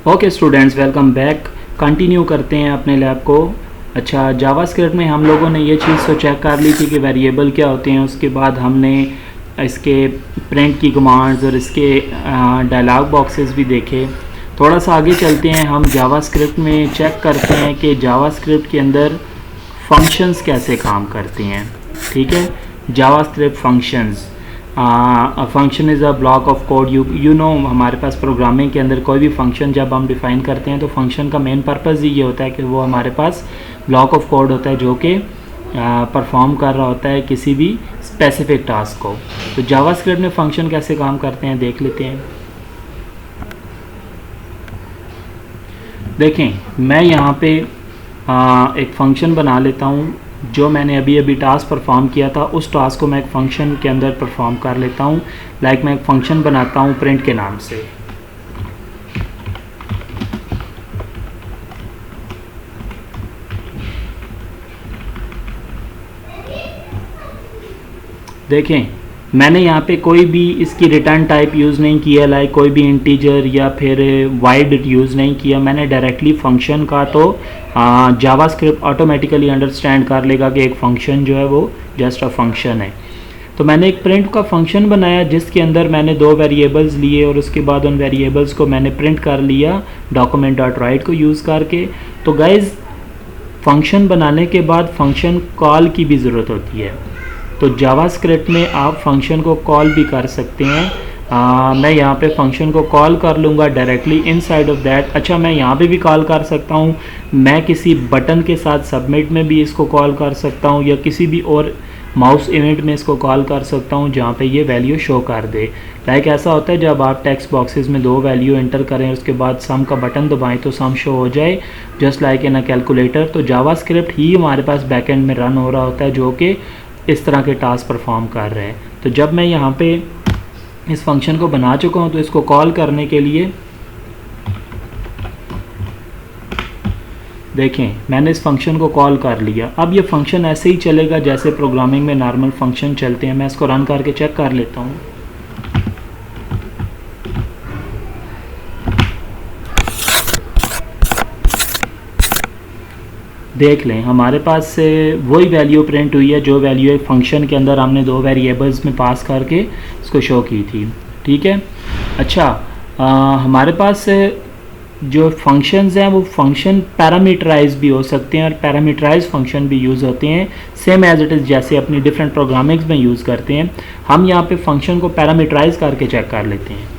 Okay students, welcome back. Continue करते हैं अपने लैब को। अच्छा, जावास्क्रिप्ट में हम लोगों ने ये चीज़ तो चेक कर ली थी कि वेरिएबल क्या होते हैं। उसके बाद हमने इसके प्रिंट की कमांड्स और इसके डायलॉग बॉक्सेस भी देखे। थोड़ा सा आगे चलते हैं, हम जावास्क्रिप्ट में चेक करते हैं कि जावास्क्रिप्ट के अंदर फंक्शंस कैसे काम करते हैं। ठीक है, JavaScript functions. Function is a block of code. You know हमारे पास प्रोग्रामिंग के अंदर कोई भी फंक्शन जब हम डिफ़ाइन करते हैं तो फंक्शन का मेन पर्पज़ ही ये होता है कि वो हमारे पास ब्लॉक ऑफ कोड होता है जो कि परफॉर्म कर रहा होता है किसी भी स्पेसिफिक टास्क को। तो जावास्क्रिप्ट में फंक्शन कैसे काम करते हैं देख लेते हैं। देखें, मैं यहाँ पे एक फ़ंक्शन बना लेता हूँ। जो मैंने अभी अभी टास्क परफॉर्म किया था उस टास्क को मैं एक फ़ंक्शन के अंदर परफॉर्म कर लेता हूँ। लाइक मैं एक फ़ंक्शन बनाता हूँ प्रिंट के नाम से। देखें, मैंने यहाँ पे कोई भी इसकी रिटर्न टाइप यूज़ नहीं किया, लाइक कोई भी इंटीजर या फिर वाइड यूज़ नहीं किया। मैंने डायरेक्टली फंक्शन का तो जावास्क्रिप्ट ऑटोमेटिकली अंडरस्टैंड कर लेगा कि एक फ़ंक्शन जो है वो जस्ट अ फंक्शन है। तो मैंने एक प्रिंट का फंक्शन बनाया जिसके अंदर मैंने दो वेरिएबल्स लिए और उसके बाद उन वेरिएबल्स को मैंने प्रिंट कर लिया डॉक्यूमेंट डॉट राइट को यूज़ करके। तो गाइज़, फंक्शन बनाने के बाद फंक्शन कॉल की भी ज़रूरत होती है। तो जावास्क्रिप्ट में आप फंक्शन को कॉल भी कर सकते हैं। मैं यहाँ पे फंक्शन को कॉल कर लूँगा डायरेक्टली इनसाइड ऑफ दैट। अच्छा, मैं यहाँ पे भी कॉल कर सकता हूँ, मैं किसी बटन के साथ सबमिट में भी इसको कॉल कर सकता हूँ या किसी भी और माउस इवेंट में इसको कॉल कर सकता हूँ जहाँ पे ये वैल्यू शो कर दे। लाइक ऐसा होता है जब आप टेक्स्ट बॉक्सेस में दो वैल्यू एंटर करें उसके बाद सम का बटन दबाएं तो सम शो हो जाए, just like in a calculator. तो जावास्क्रिप्ट ही हमारे पास बैकएंड में रन हो रहा होता है जो कि इस तरह के टास्क परफॉर्म कर रहे हैं। तो जब मैं यहाँ पे इस फंक्शन को बना चुका हूँ तो इसको कॉल करने के लिए देखें, मैंने इस फंक्शन को कॉल कर लिया। अब ये फंक्शन ऐसे ही चलेगा जैसे प्रोग्रामिंग में नॉर्मल फंक्शन चलते हैं। मैं इसको रन करके चेक कर लेता हूँ। देख लें, हमारे पास से वही वैल्यू प्रिंट हुई है जो वैल्यू एक फंक्शन के अंदर हमने दो वेरिएबल्स में पास करके इसको शो की थी। ठीक है। अच्छा, हमारे पास जो फंक्शंस हैं वो फंक्शन पैरामीटराइज भी हो सकते हैं और पैरामीटराइज फंक्शन भी यूज़ होते हैं सेम एज इट इज़ जैसे अपनी डिफरेंट प्रोग्रामिंग्स में यूज़ करते हैं। हम यहाँ पे फंक्शन को पैरामीटराइज करके चेक कर लेते हैं।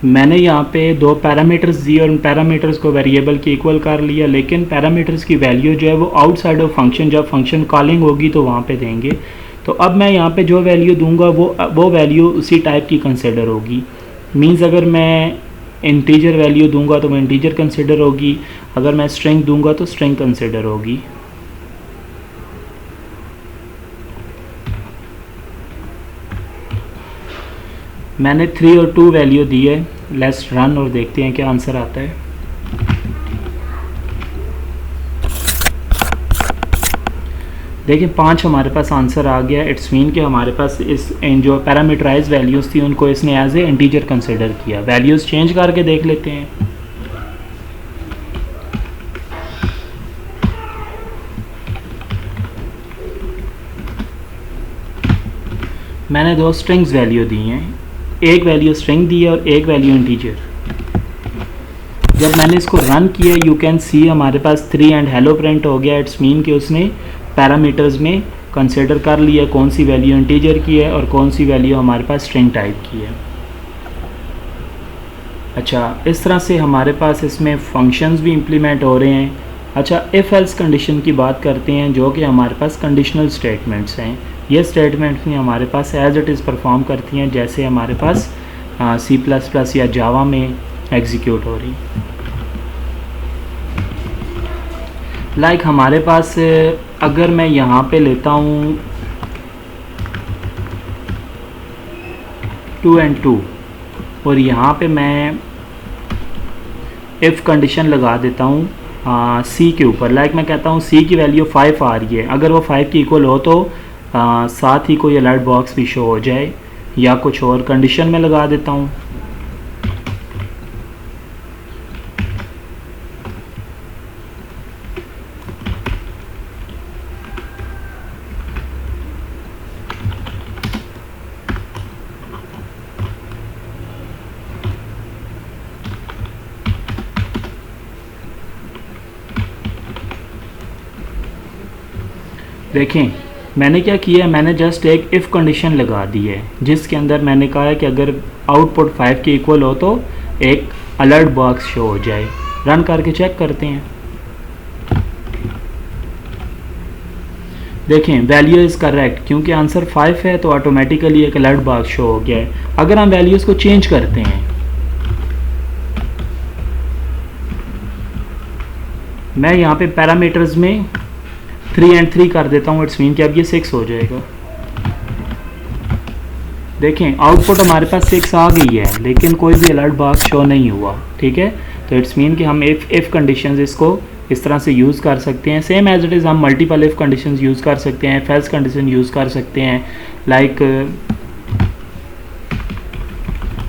मैंने यहाँ पे दो पैरामीटर्स दिए और उन पैरामीटर्स को वेरिएबल के इक्वल कर लिया, लेकिन पैरामीटर्स की वैल्यू जो है वो आउटसाइड ऑफ फंक्शन जब फंक्शन कॉलिंग होगी तो वहाँ पे देंगे। तो अब मैं यहाँ पे जो वैल्यू दूंगा वो वैल्यू उसी टाइप की कंसिडर होगी। मींस अगर मैं इंटीजर वैल्यू दूंगा तो वो इंटीजर कंसिडर होगी, अगर मैं स्ट्रिंग दूंगा तो स्ट्रिंग कंसिडर होगी। मैंने 3 और 2 वैल्यू दी है। लेट्स रन और देखते हैं क्या आंसर आता है। देखिए 5 हमारे पास आंसर आ गया। इट्स मीन कि हमारे पास इस जो पैरामीटराइज वैल्यूज़ थी उनको इसने एज ए इंटीजर कंसिडर किया। वैल्यूज़ चेंज करके देख लेते हैं। मैंने दो स्ट्रिंग्स वैल्यू दी हैं, एक वैल्यू स्ट्रिंग दी है और एक वैल्यू इंटीजर। जब मैंने इसको रन किया यू कैन सी हमारे पास 3 एंड हेलो प्रिंट हो गया। इट्स मीन कि उसने पैरामीटर्स में कंसिडर कर लिया कौन सी वैल्यू इंटीजर की है और कौन सी वैल्यू हमारे पास स्ट्रिंग टाइप की है। अच्छा, इस तरह से हमारे पास इसमें फंक्शंस भी इम्प्लीमेंट हो रहे हैं अच्छा, इफ़ एल्स कंडीशन की बात करते हैं, जो कि हमारे पास कंडीशनल स्टेटमेंट्स हैं। ये स्टेटमेंट्स भी हमारे पास एज इट इज़ परफॉर्म करती हैं जैसे हमारे पास C++ या जावा में एग्जीक्यूट हो रही। लाइक हमारे पास अगर मैं यहाँ पे लेता हूँ 2 and 2 और यहाँ पे मैं इफ़ कंडीशन लगा देता हूँ सी के ऊपर। लाइक मैं कहता हूँ सी की वैल्यू 5 आ रही है, अगर वो 5 की इक्वल हो तो साथ ही कोई अलर्ट बॉक्स भी शो हो जाए, या कुछ और कंडीशन में लगा देता हूँ। देखें मैंने क्या किया है, मैंने जस्ट एक इफ़ कंडीशन लगा दी है जिसके अंदर मैंने कहा है कि अगर आउटपुट 5 के इक्वल हो तो एक अलर्ट बॉक्स शो हो जाए। रन करके चेक करते हैं। देखें वैल्यू इज़ करेक्ट, क्योंकि आंसर 5 है तो ऑटोमेटिकली एक अलर्ट बॉक्स शो हो गया है। अगर हम वैल्यूज़ को चेंज करते हैं, मैं यहाँ पे पैरामीटर्स में 3 and 3 कर देता हूँ, इट्स मीन कि अब ये 6 हो जाएगा। देखें आउटपुट हमारे पास 6 आ गई है लेकिन कोई भी अलर्ट बॉक्स शो नहीं हुआ। ठीक है, तो इट्स मीन कि हम इफ़ कंडीशंस इसको इस तरह से यूज़ कर सकते हैं। सेम एज इट इज़ हम मल्टीपल इफ़ कंडीशंस यूज़ कर सकते हैं, फेल्स कंडीशन यूज़ कर सकते हैं। लाइक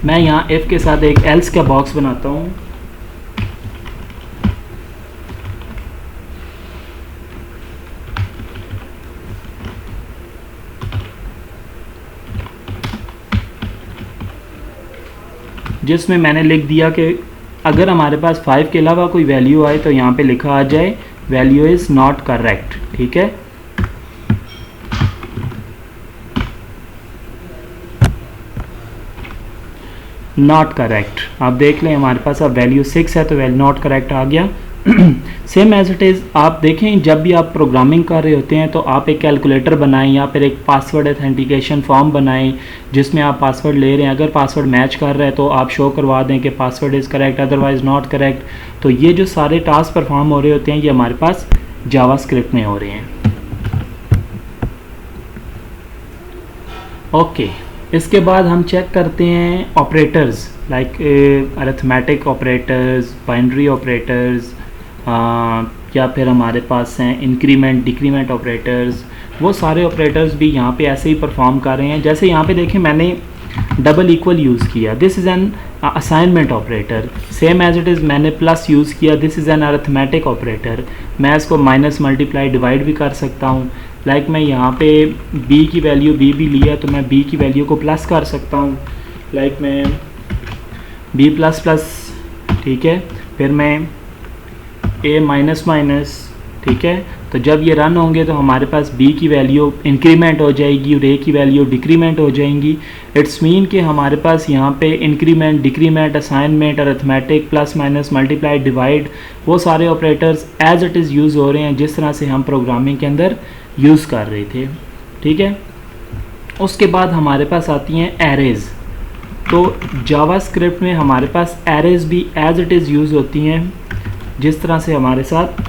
मैं यहाँ इफ़ के साथ एक एल्स का बॉक्स बनाता हूँ। जिसमें मैंने लिख दिया कि अगर हमारे पास 5 के अलावा कोई वैल्यू आए तो यहाँ पे लिखा आ जाए वैल्यू इज़ नॉट करेक्ट। ठीक है, नॉट करेक्ट। आप देख लें हमारे पास अब वैल्यू 6 है तो वैल्यू नॉट करेक्ट आ गया। सेम एज इट इज़ आप देखें जब भी आप प्रोग्रामिंग कर रहे होते हैं तो आप एक कैलकुलेटर बनाएं या फिर एक पासवर्ड ऑथेंटिकेशन फॉर्म बनाएं जिसमें आप पासवर्ड ले रहे हैं। अगर पासवर्ड मैच कर रहा है तो आप शो करवा दें कि password is correct, otherwise not correct. तो ये जो सारे टास्क परफॉर्म हो रहे होते हैं ये हमारे पास जावास्क्रिप्ट में हो रहे हैं। ओके, इसके बाद हम चेक करते हैं operators, like arithmetic operators, binary operators, या फिर हमारे पास हैं इंक्रीमेंट डिक्रीमेंट ऑपरेटर्स। वो सारे ऑपरेटर्स भी यहाँ पे ऐसे ही परफॉर्म कर रहे हैं। जैसे यहाँ पे देखें मैंने डबल इक्वल यूज़ किया, this is an assignment operator. Same as it is मैंने प्लस यूज़ किया, this is an arithmetic operator. मैं इसको माइनस मल्टीप्लाई डिवाइड भी कर सकता हूँ। लाइक मैं यहाँ पे b की वैल्यू b भी लिया तो मैं b की वैल्यू को प्लस कर सकता हूँ। लाइक मैं b प्लस प्लस, ठीक है, फिर मैं a माइनस माइनस, ठीक है। तो जब ये रन होंगे तो हमारे पास b की वैल्यू इंक्रीमेंट हो जाएगी और a की वैल्यू डिक्रीमेंट हो जाएंगी। इट्स मीन कि हमारे पास यहाँ पे increment decrement assignment arithmetic plus minus multiply divide वो सारे operators as it is use हो रहे हैं जिस तरह से हम प्रोग्रामिंग के अंदर यूज़ कर रहे थे। ठीक है, उसके बाद हमारे पास आती हैं एरेज़। तो जावास्क्रिप्ट में हमारे पास एरेज़ भी एज इट इज़ यूज़ होती हैं जिस तरह से हमारे साथ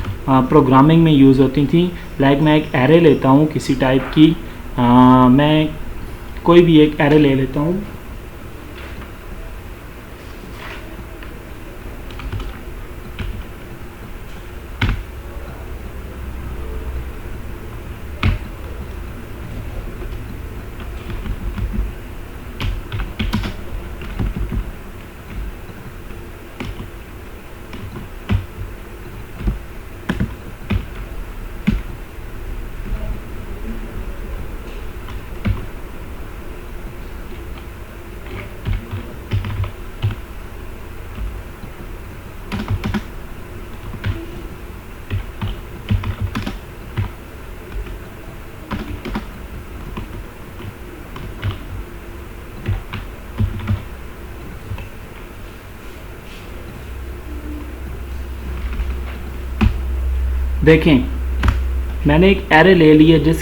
प्रोग्रामिंग में यूज़ होती थी। लाइक मैं एक एरे लेता हूँ किसी टाइप की, मैं कोई भी एक एरे ले लेता हूँ। देखें मैंने एक एरे ले ली है जिस